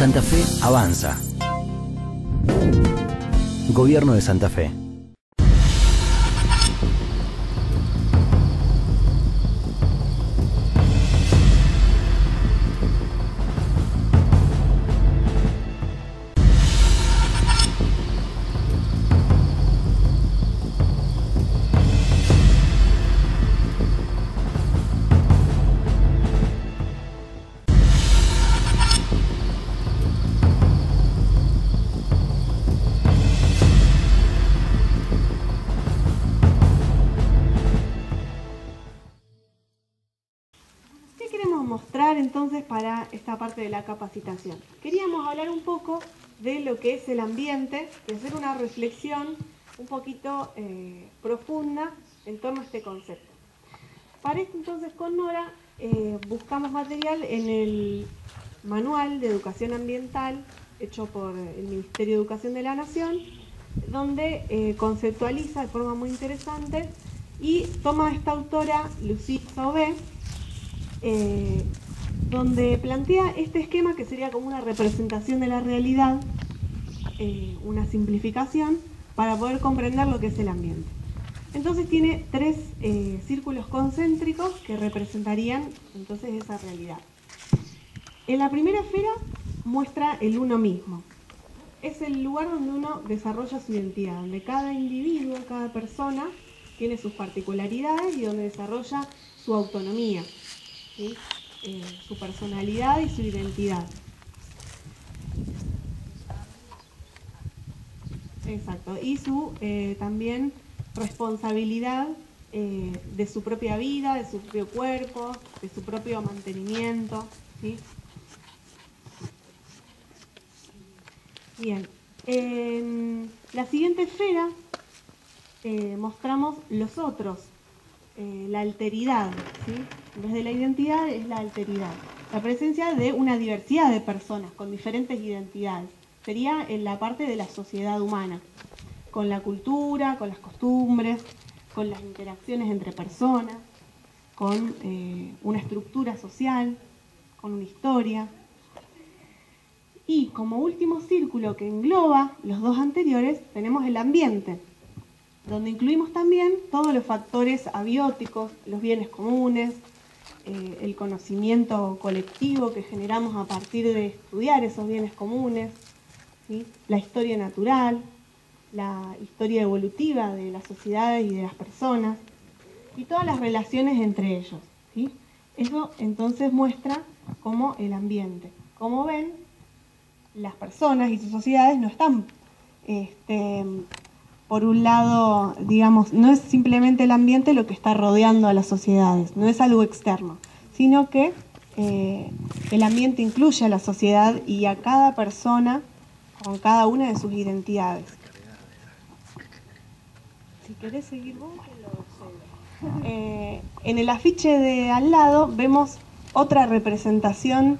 Santa Fe avanza. Gobierno de Santa Fe. Mostrar entonces para esta parte de la capacitación. Queríamos hablar un poco de lo que es el ambiente y hacer una reflexión un poquito profunda en torno a este concepto. Para esto entonces con Nora buscamos material en el Manual de Educación Ambiental hecho por el Ministerio de Educación de la Nación, donde conceptualiza de forma muy interesante y toma esta autora, Lucía Sauvé, donde plantea este esquema que sería como una representación de la realidad, una simplificación para poder comprender lo que es el ambiente. Entonces tiene tres círculos concéntricos que representarían entonces esa realidad. En la primera esfera muestra el uno mismo. Es el lugar donde uno desarrolla su identidad, donde cada individuo, cada persona tiene sus particularidades y donde desarrolla su autonomía, ¿sí? Su personalidad y su identidad. Exacto. Y su también responsabilidad de su propia vida, de su propio cuerpo, de su propio mantenimiento, ¿sí? Bien. En la siguiente esfera mostramos los otros. La alteridad, ¿sí? En vez de la identidad es la alteridad. La presencia de una diversidad de personas con diferentes identidades. Sería en la parte de la sociedad humana, con la cultura, con las costumbres, con las interacciones entre personas, con una estructura social, con una historia. Y como último círculo que engloba los dos anteriores, tenemos el ambiente, donde incluimos también todos los factores abióticos, los bienes comunes, el conocimiento colectivo que generamos a partir de estudiar esos bienes comunes, ¿sí? La historia natural, la historia evolutiva de las sociedades y de las personas, y todas las relaciones entre ellos, ¿sí? Eso entonces muestra cómo el ambiente. Como ven, las personas y sus sociedades no están por un lado, digamos, no es simplemente el ambiente lo que está rodeando a las sociedades, no es algo externo, sino que el ambiente incluye a la sociedad y a cada persona con cada una de sus identidades. Si querés seguir vos, te lo cedo. En el afiche de al lado vemos otra representación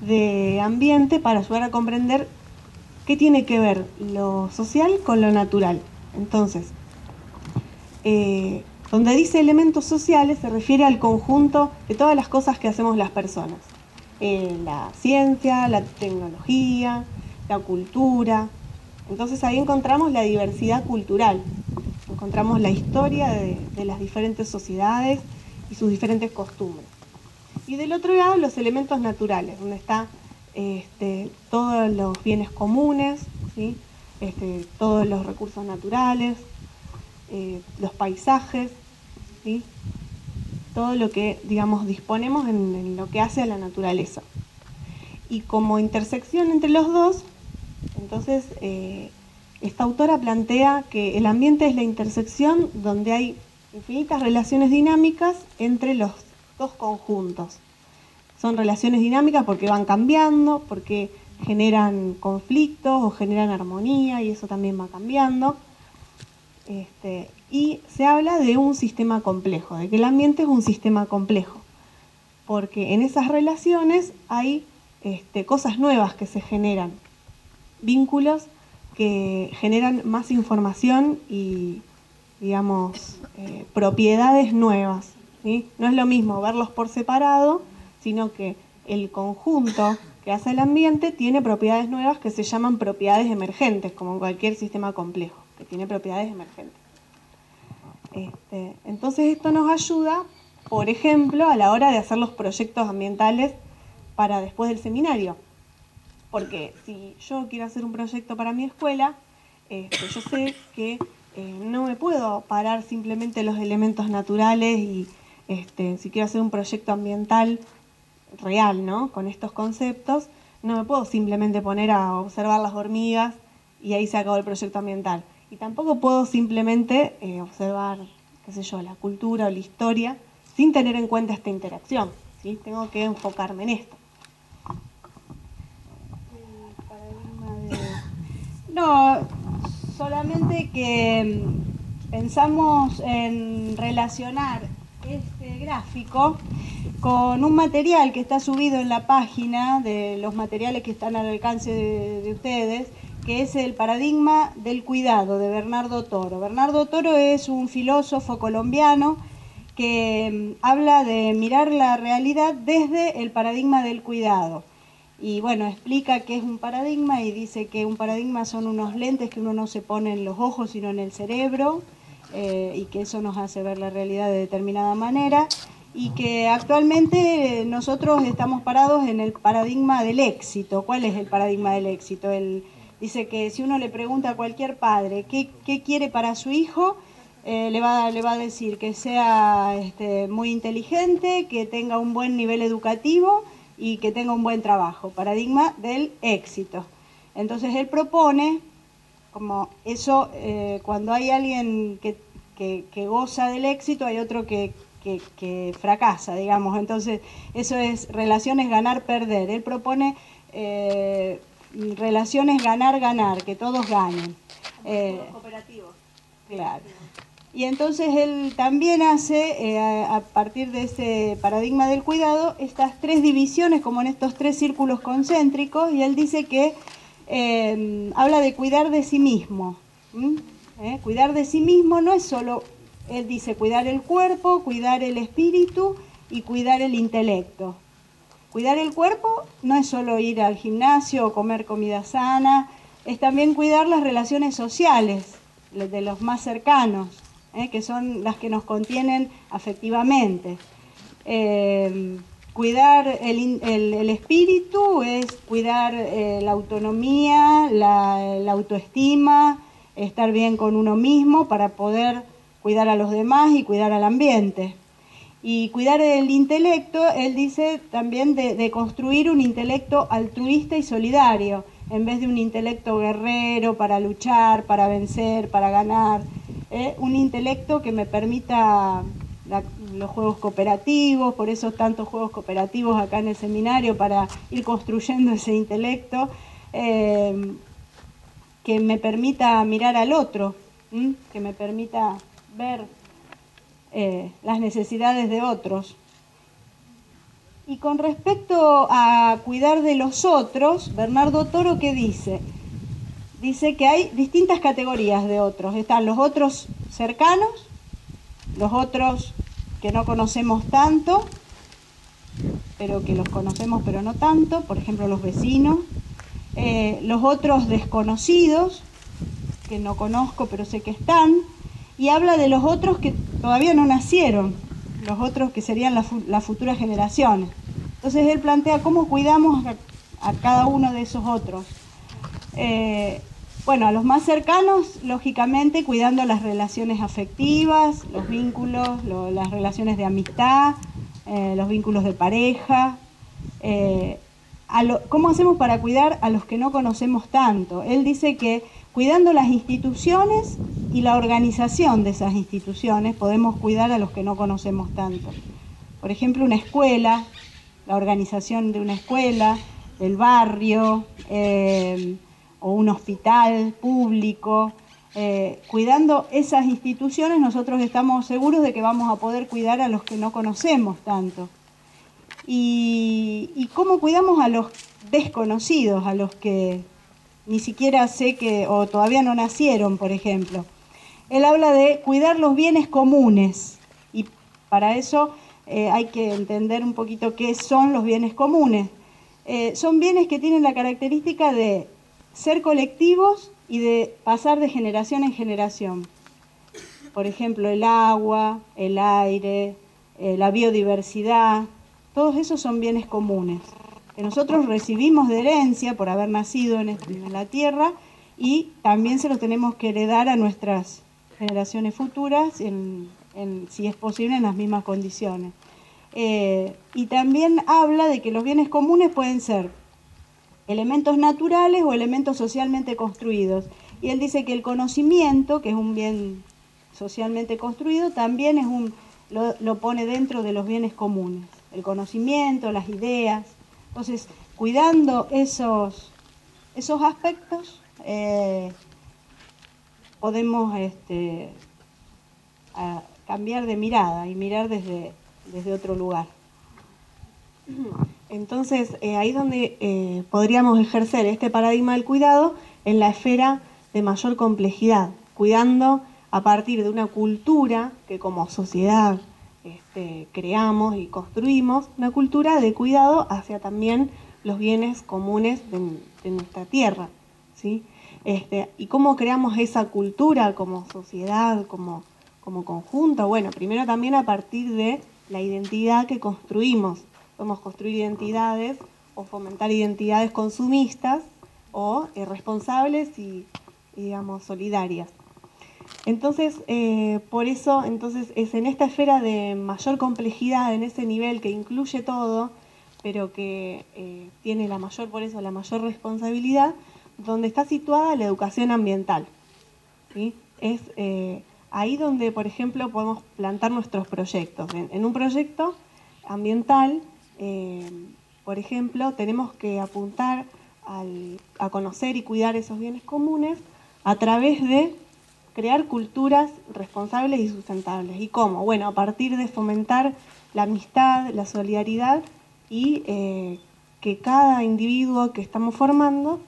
de ambiente para ayudar a comprender qué tiene que ver lo social con lo natural. Entonces, donde dice elementos sociales se refiere al conjunto de todas las cosas que hacemos las personas. La ciencia, la tecnología, la cultura. Entonces ahí encontramos la diversidad cultural, encontramos la historia de las diferentes sociedades y sus diferentes costumbres. Y del otro lado los elementos naturales, donde está todos los bienes comunes, ¿sí? Todos los recursos naturales, los paisajes, ¿sí? Todo lo que, digamos, disponemos en lo que hace a la naturaleza. Y como intersección entre los dos, entonces esta autora plantea que el ambiente es la intersección donde hay infinitas relaciones dinámicas entre los dos conjuntos. Son relaciones dinámicas porque van cambiando, porque generan conflictos o generan armonía y eso también va cambiando. Y se habla de un sistema complejo, de que el ambiente es un sistema complejo, porque en esas relaciones hay cosas nuevas que se generan, vínculos que generan más información y, digamos, propiedades nuevas, ¿sí? No es lo mismo verlos por separado, sino que el conjunto que hace el ambiente tiene propiedades nuevas que se llaman propiedades emergentes, como en cualquier sistema complejo, que tiene propiedades emergentes. Entonces esto nos ayuda, por ejemplo, a la hora de hacer los proyectos ambientales para después del seminario. Porque si yo quiero hacer un proyecto para mi escuela, yo sé que no me puedo parar simplemente los elementos naturales y si quiero hacer un proyecto ambiental real, ¿no? Con estos conceptos, no me puedo simplemente poner a observar las hormigas y ahí se acabó el proyecto ambiental. Y tampoco puedo simplemente observar, qué sé yo, la cultura o la historia sin tener en cuenta esta interacción, ¿sí? Tengo que enfocarme en esto. No, solamente que pensamos en relacionar este gráfico con un material que está subido en la página de los materiales que están al alcance de ustedes, que es el paradigma del cuidado de Bernardo Toro. Bernardo Toro es un filósofo colombiano que habla de mirar la realidad desde el paradigma del cuidado. Y bueno, explica qué es un paradigma y dice que un paradigma son unos lentes que uno no se pone en los ojos sino en el cerebro, y que eso nos hace ver la realidad de determinada manera, y que actualmente nosotros estamos parados en el paradigma del éxito. ¿Cuál es el paradigma del éxito? Él dice que si uno le pregunta a cualquier padre qué quiere para su hijo, le va a decir que sea muy inteligente, que tenga un buen nivel educativo y que tenga un buen trabajo. Paradigma del éxito. Entonces él propone, como eso, cuando hay alguien que goza del éxito, hay otro que fracasa, digamos. Entonces eso es relaciones ganar-perder. Él propone relaciones ganar-ganar, que todos ganen. Cooperativos. Claro. Y entonces él también hace, a partir de ese paradigma del cuidado, estas tres divisiones, como en estos tres círculos concéntricos, y él dice que habla de cuidar de sí mismo. Cuidar de sí mismo no es solo, él dice, cuidar el cuerpo, cuidar el espíritu y cuidar el intelecto. Cuidar el cuerpo no es solo ir al gimnasio o comer comida sana, es también cuidar las relaciones sociales de los más cercanos, que son las que nos contienen afectivamente. Cuidar el espíritu es cuidar la autonomía, la autoestima, estar bien con uno mismo para poder cuidar a los demás y cuidar al ambiente. Y cuidar el intelecto, él dice también de construir un intelecto altruista y solidario, en vez de un intelecto guerrero para luchar, para vencer, para ganar. Un intelecto que me permita los juegos cooperativos, por eso tantos juegos cooperativos acá en el seminario, para ir construyendo ese intelecto, que me permita mirar al otro, que me permita ver las necesidades de otros. Y con respecto a cuidar de los otros, Bernardo Toro, ¿qué dice? Dice que hay distintas categorías de otros. Están los otros cercanos, los otros que no conocemos tanto, pero que los conocemos pero no tanto, por ejemplo los vecinos, los otros desconocidos, que no conozco pero sé que están, y habla de los otros que todavía no nacieron, los otros que serían las futuras generaciones. Entonces él plantea cómo cuidamos a cada uno de esos otros. Bueno, a los más cercanos, lógicamente, cuidando las relaciones afectivas, los vínculos, las relaciones de amistad, los vínculos de pareja. ¿Cómo hacemos para cuidar a los que no conocemos tanto? Él dice que cuidando las instituciones y la organización de esas instituciones podemos cuidar a los que no conocemos tanto. Por ejemplo, una escuela, la organización de una escuela, del barrio, o un hospital público. Cuidando esas instituciones nosotros estamos seguros de que vamos a poder cuidar a los que no conocemos tanto. ¿Y cómo cuidamos a los desconocidos, a los que ni siquiera sé que, o todavía no nacieron, por ejemplo? Él habla de cuidar los bienes comunes, y para eso hay que entender un poquito qué son los bienes comunes. Son bienes que tienen la característica de ser colectivos y de pasar de generación en generación. Por ejemplo, el agua, el aire, la biodiversidad, todos esos son bienes comunes, que nosotros recibimos de herencia por haber nacido en la Tierra, y también se los tenemos que heredar a nuestras generaciones futuras, si es posible, en las mismas condiciones. Y también habla de que los bienes comunes pueden ser elementos naturales o elementos socialmente construidos. Y él dice que el conocimiento, que es un bien socialmente construido, también es lo pone dentro de los bienes comunes. El conocimiento, las ideas. Entonces, cuidando esos aspectos, podemos cambiar de mirada y mirar desde otro lugar. Entonces, ahí es donde podríamos ejercer este paradigma del cuidado en la esfera de mayor complejidad, cuidando a partir de una cultura que como sociedad creamos y construimos, una cultura de cuidado hacia también los bienes comunes de nuestra tierra, ¿sí? ¿Y cómo creamos esa cultura como sociedad, como conjunto? Bueno, primero también a partir de la identidad que construimos. Podemos construir identidades o fomentar identidades consumistas o responsables y, digamos, solidarias. Entonces, por eso, es en esta esfera de mayor complejidad, en ese nivel que incluye todo, pero que tiene por eso la mayor responsabilidad, donde está situada la educación ambiental, ¿sí? Es ahí donde, por ejemplo, podemos plantar nuestros proyectos. En un proyecto ambiental, por ejemplo, tenemos que apuntar a conocer y cuidar esos bienes comunes a través de crear culturas responsables y sustentables. ¿Y cómo? Bueno, a partir de fomentar la amistad, la solidaridad y que cada individuo que estamos formando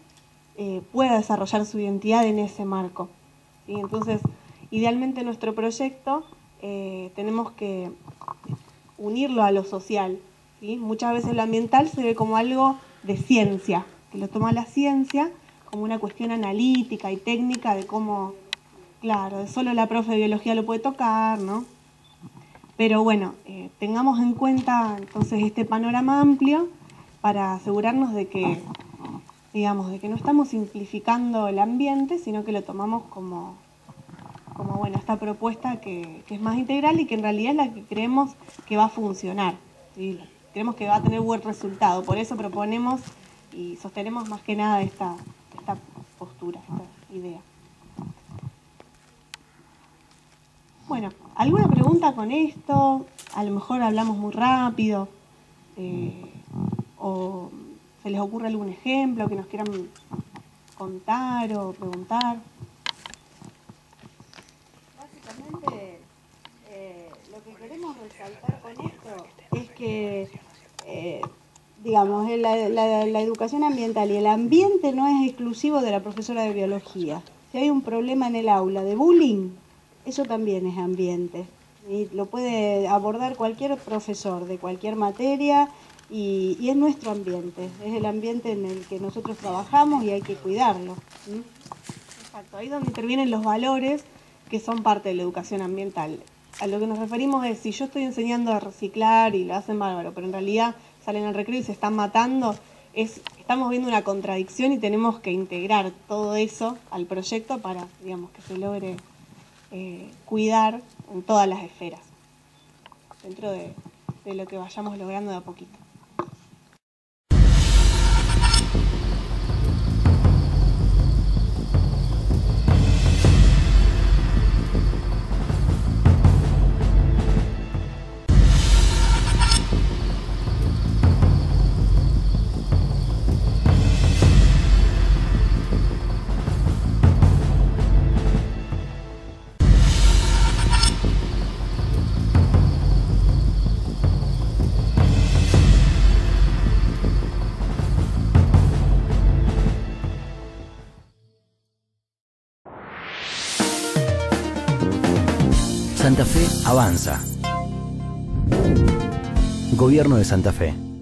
pueda desarrollar su identidad en ese marco, ¿sí? Entonces, idealmente nuestro proyecto tenemos que unirlo a lo social, ¿sí? Muchas veces lo ambiental se ve como algo de ciencia, que lo toma la ciencia como una cuestión analítica y técnica de cómo, claro, de solo la profe de biología lo puede tocar, ¿no? Pero bueno, tengamos en cuenta entonces este panorama amplio para asegurarnos de que, digamos, de que no estamos simplificando el ambiente, sino que lo tomamos como bueno, esta propuesta que es más integral y que en realidad es la que creemos que va a funcionar, ¿sí? Creemos que va a tener buen resultado. Por eso proponemos y sostenemos más que nada esta postura, esta idea. Bueno, ¿alguna pregunta con esto? A lo mejor hablamos muy rápido, o se les ocurre algún ejemplo que nos quieran contar o preguntar. Básicamente, lo que queremos resaltar con esto es que, digamos, la educación ambiental y el ambiente no es exclusivo de la profesora de biología. Si hay un problema en el aula de bullying, eso también es ambiente. Y lo puede abordar cualquier profesor de cualquier materia y es nuestro ambiente. Es el ambiente en el que nosotros trabajamos y hay que cuidarlo. ¿Sí? Exacto, ahí es donde intervienen los valores que son parte de la educación ambiental. A lo que nos referimos es, si yo estoy enseñando a reciclar y lo hacen bárbaro, pero en realidad salen al recreo y se están matando, estamos viendo una contradicción y tenemos que integrar todo eso al proyecto para, digamos, que se logre cuidar en todas las esferas, dentro de lo que vayamos logrando de a poquito. Santa Fe avanza. Gobierno de Santa Fe.